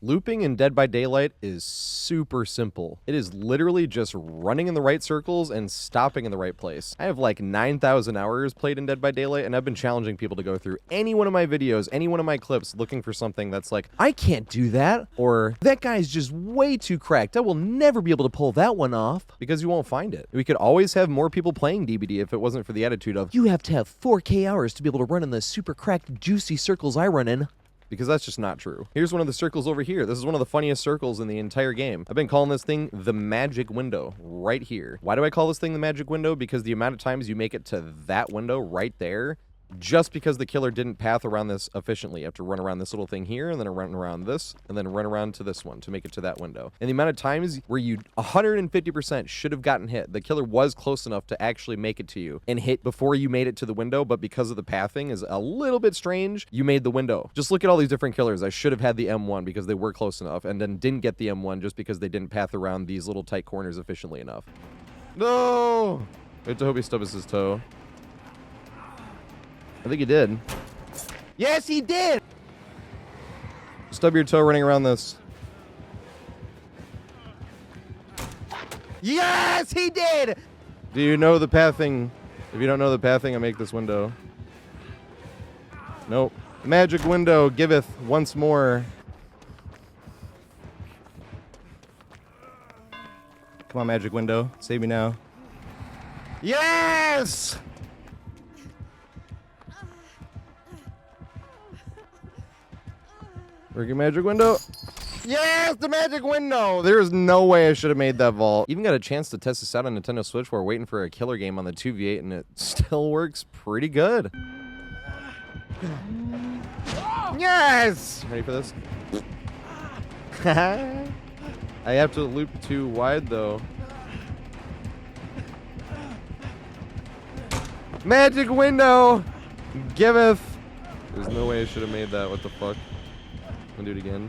Looping in Dead by Daylight is super simple. It is literally just running in the right circles and stopping in the right place. I have like 9,000 hours played in Dead by Daylight, and I've been challenging people to go through any one of my videos, any one of my clips, looking for something that's like, I can't do that, or that guy's just way too cracked. I will never be able to pull that one off, because you won't find it. We could always have more people playing DBD if it wasn't for the attitude of, you have to have 4K hours to be able to run in the super cracked, juicy circles I run in. Because that's just not true. Here's one of the circles over here. This is one of the funniest circles in the entire game. I've been calling this thing the magic window right here. Why do I call this thing the magic window? Because the amount of times you make it to that window right there, just because the killer didn't path around this efficiently. You have to run around this little thing here, and then run around this, and then run around to this one to make it to that window. And the amount of times where you 150% should have gotten hit, the killer was close enough to actually make it to you and hit before you made it to the window, but because of the pathing is a little bit strange, you made the window. Just look at all these different killers. I should have had the M1 because they were close enough, and then didn't get the M1 just because they didn't path around these little tight corners efficiently enough. No! I have to hope he stubs his toe. I think he did. Yes, he did! Stub your toe running around this. Yes, he did! Do you know the pathing? If you don't know the pathing, I make this window. Nope. Magic window, Giveth once more. Come on, magic window. Save me now. Yes! Working magic window. Yes, the magic window! There's no way I should have made that vault. Even got a chance to test this out on Nintendo Switch while we're waiting for a killer game on the 2v8, and it still works pretty good. Yes! Ready for this? I have to loop too wide, though. Magic window! Giveth! There's no way I should have made that. What the fuck? I'm gonna do it again.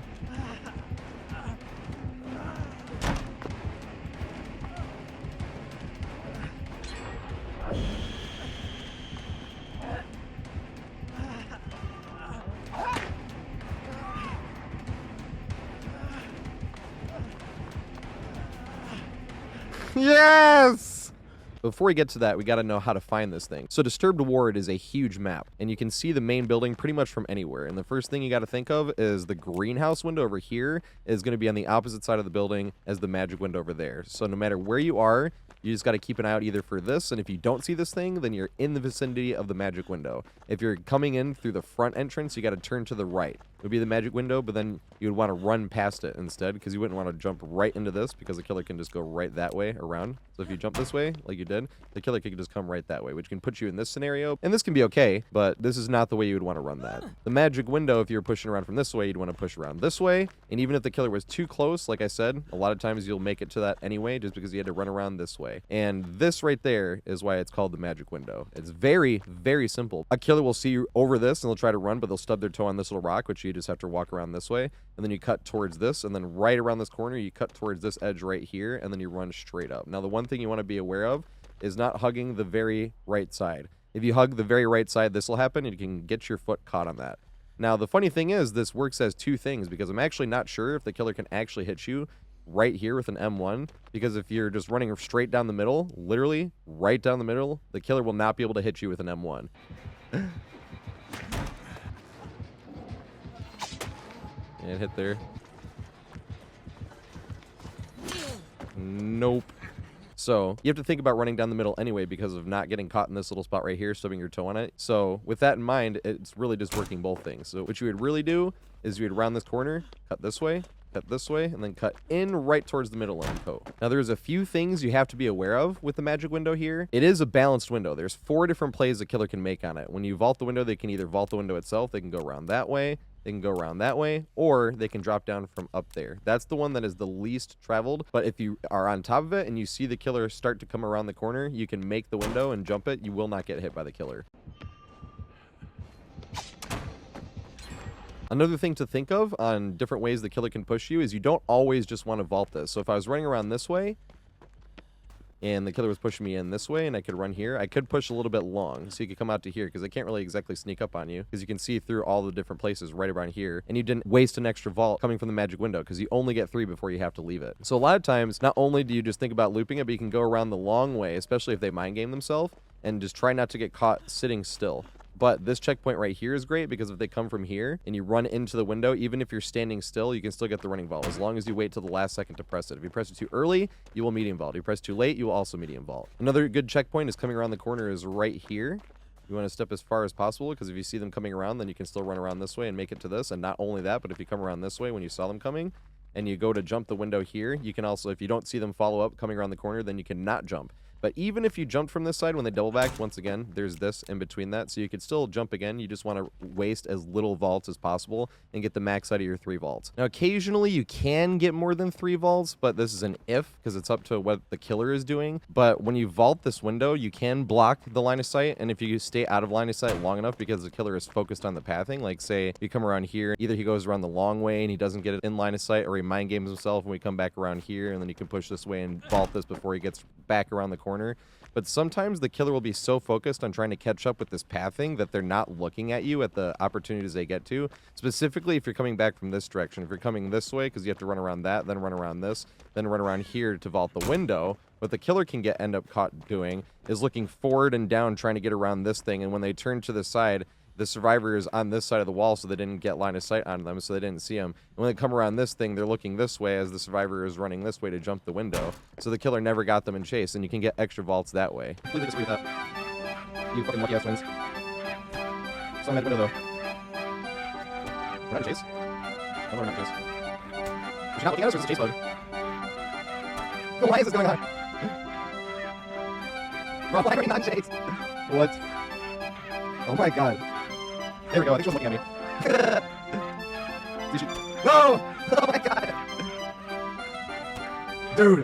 Yes! Before we get to that, we got to know how to find this thing. So Disturbed Ward is a huge map, and you can see the main building pretty much from anywhere. And the first thing you got to think of is the greenhouse window over here is going to be on the opposite side of the building as the magic window over there. So no matter where you are, you just got to keep an eye out either for this, and if you don't see this thing, then you're in the vicinity of the magic window. If you're coming in through the front entrance, you got to turn to the right. It would be the magic window, but then you would want to run past it instead, because you wouldn't want to jump right into this, because the killer can just go right that way around. So if you jump this way, like you did, the killer can just come right that way, which can put you in this scenario. And this can be okay, but this is not the way you would want to run that. The magic window, if you're pushing around from this way, you'd want to push around this way. And even if the killer was too close, like I said, a lot of times you'll make it to that anyway, just because you had to run around this way. And this right there is why it's called the magic window. It's very, very simple. A killer will see you over this, and they'll try to run, but they'll stub their toe on this little rock, which you just have to walk around this way. And then you cut towards this, and then right around this corner, you cut towards this edge right here, and then you run straight up. Now, the one thing you want to be aware of is not hugging the very right side. If you hug the very right side, this will happen, and you can get your foot caught on that. Now, the funny thing is, this works as two things, because I'm actually not sure if the killer can actually hit you right here with an M1, because if you're just running straight down the middle, literally right down the middle, the killer will not be able to hit you with an M1. Yeah, hit there. Nope. So you have to think about running down the middle anyway because of not getting caught in this little spot right here, stubbing your toe on it. So with that in mind, it's really just working both things. So what you would really do is you would round this corner, cut this way, and then cut in right towards the middle line coat. Now there's a few things you have to be aware of with the magic window here. It is a balanced window. There's 4 different plays the killer can make on it. When you vault the window, they can either vault the window itself, they can go around that way, they can go around that way, or they can drop down from up there. That's the one that is the least traveled, but if you are on top of it and you see the killer start to come around the corner, you can make the window and jump it. You will not get hit by the killer. Another thing to think of on different ways the killer can push you is you don't always just want to vault this. So if I was running around this way, and the killer was pushing me in this way, and I could run here. I could push a little bit long, so you could come out to here, because they can't really exactly sneak up on you, because you can see through all the different places right around here, and you didn't waste an extra vault coming from the magic window, because you only get 3 before you have to leave it. So a lot of times, not only do you just think about looping it, but you can go around the long way, especially if they mind game themselves, and just try not to get caught sitting still. But this checkpoint right here is great, because if they come from here and you run into the window, even if you're standing still, you can still get the running vault, as long as you wait till the last second to press it. If you press it too early, you will medium vault. If you press too late, you will also medium vault. Another good checkpoint is coming around the corner is right here. You want to step as far as possible, because if you see them coming around, then you can still run around this way and make it to this. And not only that, but if you come around this way when you saw them coming and you go to jump the window here, you can also, if you don't see them follow up coming around the corner, then you cannot jump. But even if you jumped from this side when they double back, once again, there's this in between that. So you could still jump again. You just want to waste as little vaults as possible and get the max out of your 3 vaults. Now, occasionally you can get more than 3 vaults, but this is an if, because it's up to what the killer is doing. But when you vault this window, you can block the line of sight. And if you stay out of line of sight long enough, because the killer is focused on the pathing, like say you come around here, either he goes around the long way and he doesn't get it in line of sight, or he mind games himself and we come back around here, and then you can push this way and vault this before he gets back around the corner. But sometimes the killer will be so focused on trying to catch up with this pathing that they're not looking at you at the opportunities they get to. Specifically, if you're coming back from this direction. If you're coming this way, because you have to run around that, then run around this, then run around here to vault the window. What the killer can end up caught doing is looking forward and down, trying to get around this thing. And when they turn to the side, the survivor is on this side of the wall, so they didn't get line of sight on them, so they didn't see him. And when they come around this thing, they're looking this way as the survivor is running this way to jump the window. So the killer never got them in chase, and you can get extra vaults that way. Completely disagree with that. You fucking lucky ass wins. Still on that window, though. We're not in chase? No, we're not in chase. Is she not looking at us, or is this a chase mode? Why is this going on? Bro, why are we not in chase? What? Oh my god. There we go, I think she was looking at me. No! Oh my god! Dude!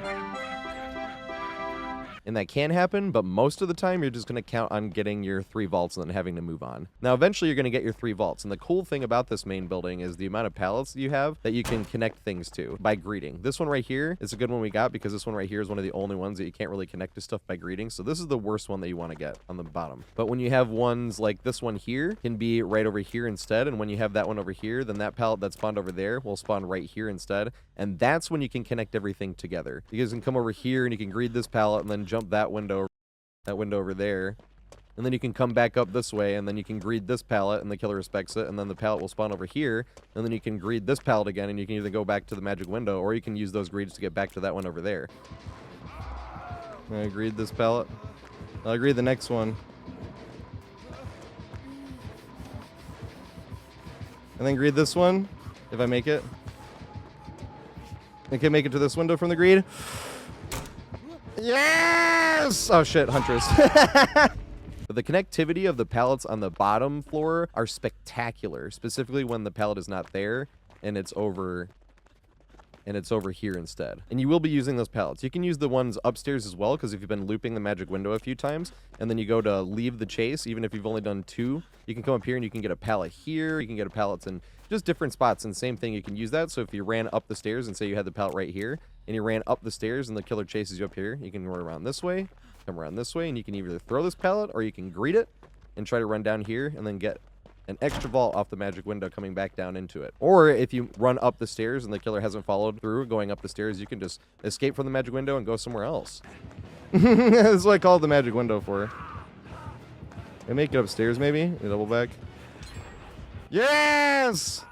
And that can happen, but most of the time you're just going to count on getting your 3 vaults and then having to move on. Now, eventually you're going to get your 3 vaults, and the cool thing about this main building is the amount of pallets you have that you can connect things to by greeting. This one right here is a good one we got, because this one right here is one of the only ones that you can't really connect to stuff by greeting, so this is the worst one that you want to get on the bottom. But when you have ones like this one here, can be right over here instead, and when you have that one over here, then that pallet that spawned over there will spawn right here instead, and that's when you can connect everything together. You guys can come over here and you can greet this pallet and then jump that window over there, and then you can come back up this way, and then you can greed this pallet and the killer respects it, and then the pallet will spawn over here, and then you can greed this pallet again, and you can either go back to the magic window, or you can use those greeds to get back to that one over there. I greed this pallet. I'll greed the next one, and then greed this one if I make it. I can make it to this window from the greed. Yes! Oh shit, Huntress. But the connectivity of the pallets on the bottom floor are spectacular, specifically when the pallet is not there and it's over here instead. And you will be using those pallets. You can use the ones upstairs as well, because if you've been looping the magic window a few times and then you go to leave the chase, even if you've only done 2, you can come up here and you can get a pallet here, you can get a pallets in just different spots, and same thing, you can use that. So if you ran up the stairs and say you had the pallet right here and you ran up the stairs and the killer chases you up here, you can run around this way, come around this way, and you can either throw this pallet or you can greet it and try to run down here and then get an extra vault off the magic window coming back down into it. Or if you run up the stairs and the killer hasn't followed through going up the stairs, you can just escape from the magic window and go somewhere else. That's what I called the magic window for. And make it upstairs maybe, a double back. Yes!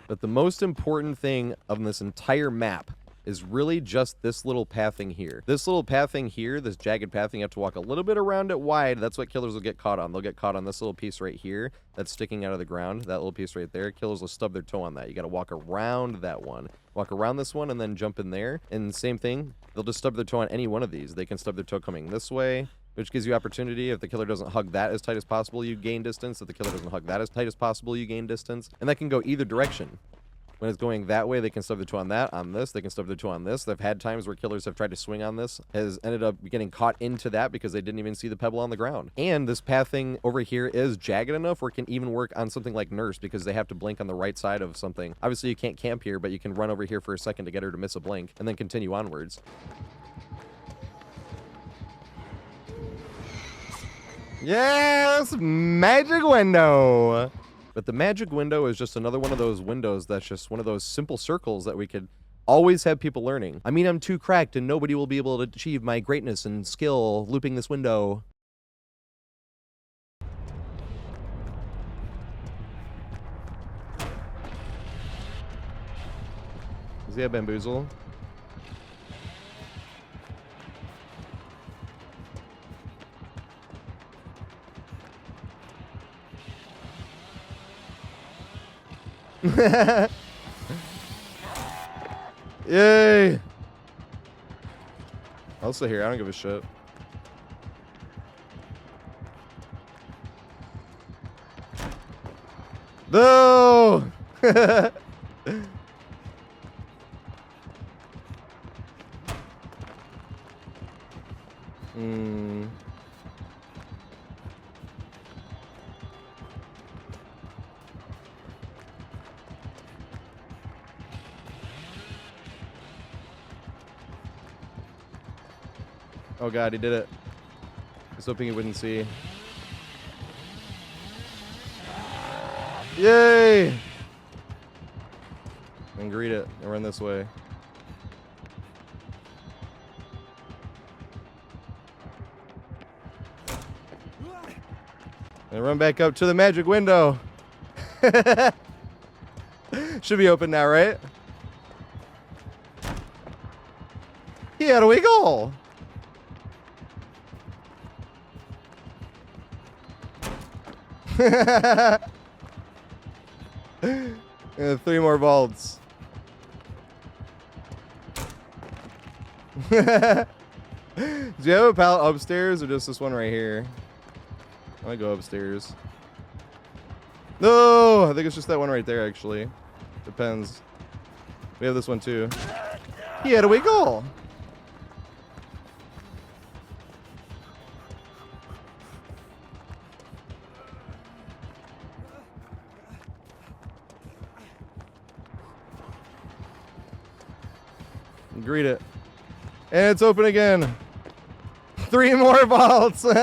But the most important thing of this entire map is really just this little pathing here. This little pathing here, this jagged pathing, you have to walk a little bit around it wide. That's what killers will get caught on. They'll get caught on this little piece right here that's sticking out of the ground. That little piece right there. Killers will stub their toe on that. You got to walk around that one. Walk around this one and then jump in there. And same thing, they'll just stub their toe on any one of these. They can stub their toe coming this way, which gives you opportunity. If the killer doesn't hug that as tight as possible, you gain distance. If the killer doesn't hug that as tight as possible, you gain distance. And that can go either direction. When it's going that way, they can stub their toe on that, on this. They can stub their toe on this. They've had times where killers have tried to swing on this, has ended up getting caught into that because they didn't even see the pebble on the ground. And this pathing over here is jagged enough where it can even work on something like Nurse, because they have to blink on the right side of something. Obviously, you can't camp here, but you can run over here for a second to get her to miss a blink and then continue onwards. Yes, magic window. But the magic window is just another one of those windows that's just one of those simple circles that we could always have people learning. I mean, I'm too cracked and nobody will be able to achieve my greatness and skill looping this window. Does he have bamboozle? Yay! I'll stay here. I don't give a shit. No! Oh god, he did it. I was hoping he wouldn't see. Yay! And greet it and run this way. And run back up to the magic window. Should be open now, right? Here we go. Yeah, 3 more vaults. Do you have a pallet upstairs or just this one right here? I'm gonna go upstairs. No, I think it's just that one right there, actually. Depends. We have this one too. Here we go. Greet it. And it's open again. 3 more vaults. On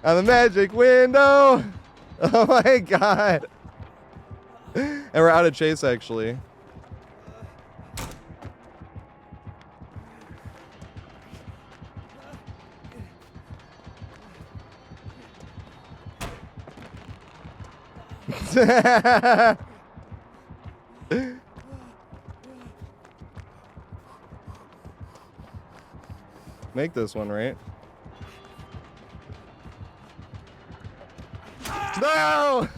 the magic window. Oh my god. And we're out of chase, actually. Make this one, right? No!